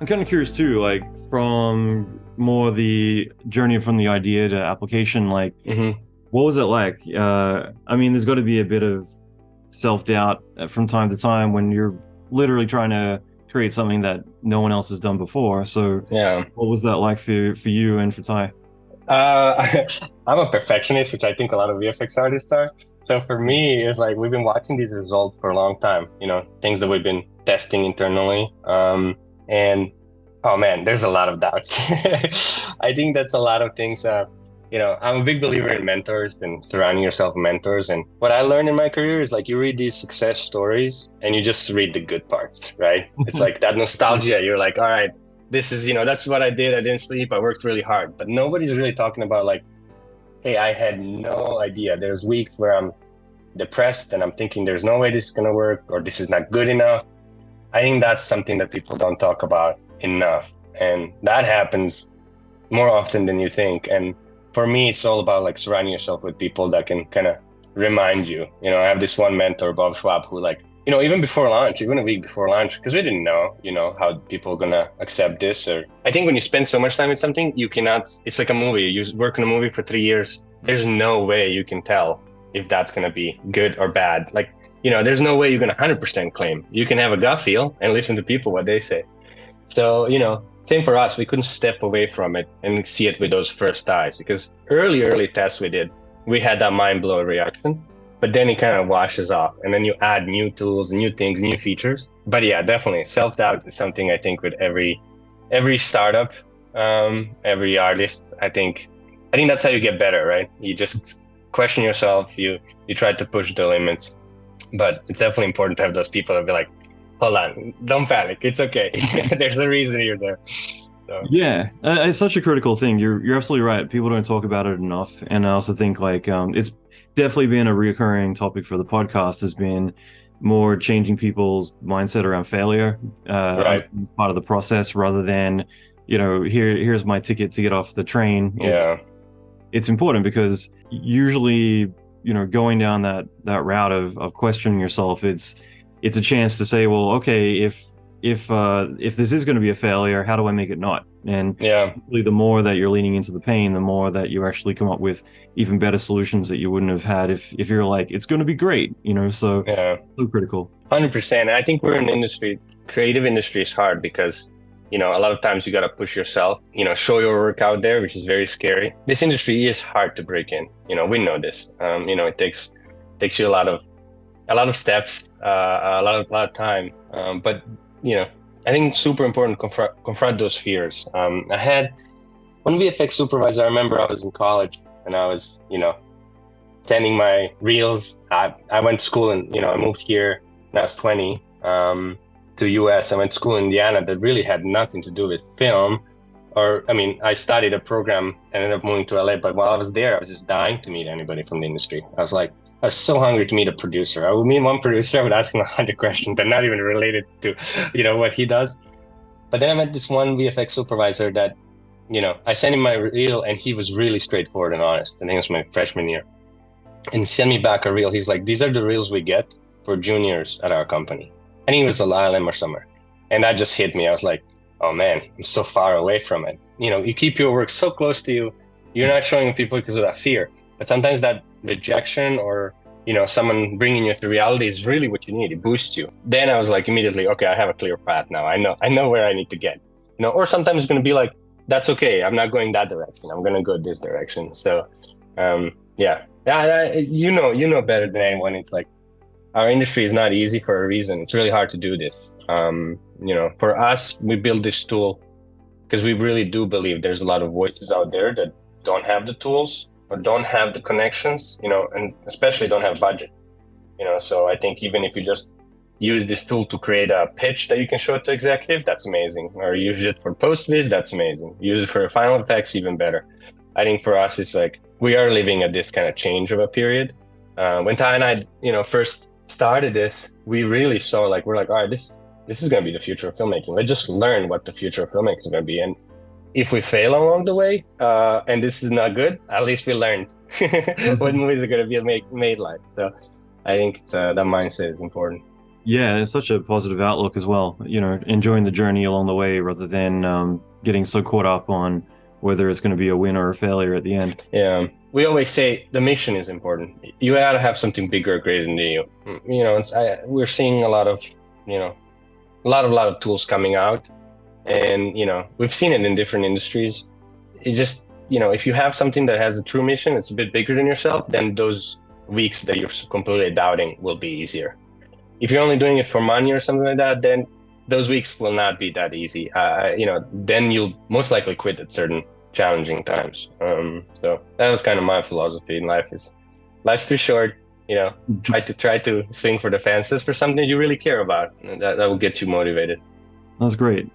I'm kind of curious too, like from more the journey from the idea to application, like Hmm. what was it like? I mean, there's got to be a bit of self-doubt from time to time when you're literally trying to create something that no one else has done before. So Yeah. what was that like for you and for Ty? I'm a perfectionist, which I think a lot of VFX artists are. So for me, it's like we've been watching these results for a long time, things that we've been testing internally. And oh man, there's a lot of doubts. I think that's a lot of things. I'm a big believer in mentors and surrounding yourself with mentors. And what I learned in my career is like you read these success stories and you just read the good parts, right? It's like that nostalgia. You're like, all right, this is, that's what I did. I didn't sleep. I worked really hard. But nobody's really talking about like, hey, I had no idea. There's weeks where I'm depressed and I'm thinking there's no way this is going to work or this is not good enough. I think that's something that people don't talk about enough. And that happens more often than you think. And for me, it's all about like surrounding yourself with people that can kind of remind you. I have this one mentor, Bob Schwab, who like, even before launch, even a week before launch, because we didn't know, how people are gonna accept this. Or I think when you spend so much time with something, you cannot. It's like a movie. You work on a movie for 3 years. There's no way you can tell if that's gonna be good or bad. Like, there's no way you're gonna 100% claim. You can have a gut feel and listen to people what they say. So, same for us. We couldn't step away from it and see it with those first eyes because early tests we did, we had that mind blow reaction, but then it kind of washes off and then you add new tools, new things, new features. But yeah, definitely self-doubt is something I think with every startup, every artist, I think that's how you get better, right? You just question yourself, you try to push the limits, but it's definitely important to have those people that be like, hold on, don't panic. It's okay. There's a reason you're there. So Yeah, it's such a critical thing. You're absolutely right. People don't talk about it enough, and I also think like it's definitely been a recurring topic for the podcast. Has been more changing people's mindset around failure, right. as part of the process, rather than here's my ticket to get off the train. Yeah. It's important because usually going down that route of questioning yourself, it's a chance to say, well, okay, if this is going to be a failure, how do I make it not? And Yeah. really, the more that you're leaning into the pain, the more that you actually come up with even better solutions that you wouldn't have had if you're like, it's going to be great, Yeah. so critical. 100%. I think we're in an industry, creative industry is hard because, a lot of times you got to push yourself, show your work out there, which is very scary. This industry is hard to break in. We know this. It takes you a lot of steps, a lot of time. But I think it's super important to confront those fears. I had one VFX supervisor. I remember I was in college and I was, sending my reels. I went to school and I moved here when I was 20 to US. I went to school in Indiana that really had nothing to do with film. Or I mean, I studied a program and ended up moving to LA. But while I was there, I was just dying to meet anybody from the industry. I was so hungry to meet a producer. I would meet one producer, I would ask him 100 questions that not even related to, what he does. But then I met this one VFX supervisor that, I sent him my reel and he was really straightforward and honest. And I think it was my freshman year. And he sent me back a reel. He's like, these are the reels we get for juniors at our company. I think it was a LLM or somewhere. And that just hit me. I was like, oh man, I'm so far away from it. You keep your work so close to you. You're not showing people because of that fear. But sometimes that rejection or someone bringing you to reality is really what you need. It boosts you. Then I was like immediately, okay, I have a clear path now. I know where I need to get. Or sometimes it's going to be like, that's okay. I'm not going that direction. I'm going to go this direction. So yeah, you know better than anyone. It's like our industry is not easy for a reason. It's really hard to do this. For us, we build this tool because we really do believe there's a lot of voices out there that don't have the tools or don't have the connections, and especially don't have budget. So I think even if you just use this tool to create a pitch that you can show to executive, that's amazing. Or use it for post-viz, that's amazing. Use it for final effects, even better. I think for us, it's like we are living at this kind of change of a period. When Ty and I, first started this, we really saw like, we're like, all right, this is going to be the future of filmmaking. Let's just learn what the future of filmmaking is going to be. And if we fail along the way, and this is not good, at least we learned what movies are going to be made like. So I think that mindset is important. Yeah, it's such a positive outlook as well. Enjoying the journey along the way rather than getting so caught up on whether it's going to be a win or a failure at the end. Yeah, we always say the mission is important. You gotta have something bigger or greater than you. We're seeing a lot of, a lot of tools coming out, and we've seen it in different industries. It just, if you have something that has a true mission, it's a bit bigger than yourself, then those weeks that you're completely doubting will be easier. If you're only doing it for money or something like that, then those weeks will not be that easy. Then you'll most likely quit at certain challenging times. So that was kind of my philosophy in life: is life's too short. Try to swing for the fences for something you really care about. That will get you motivated. That's great.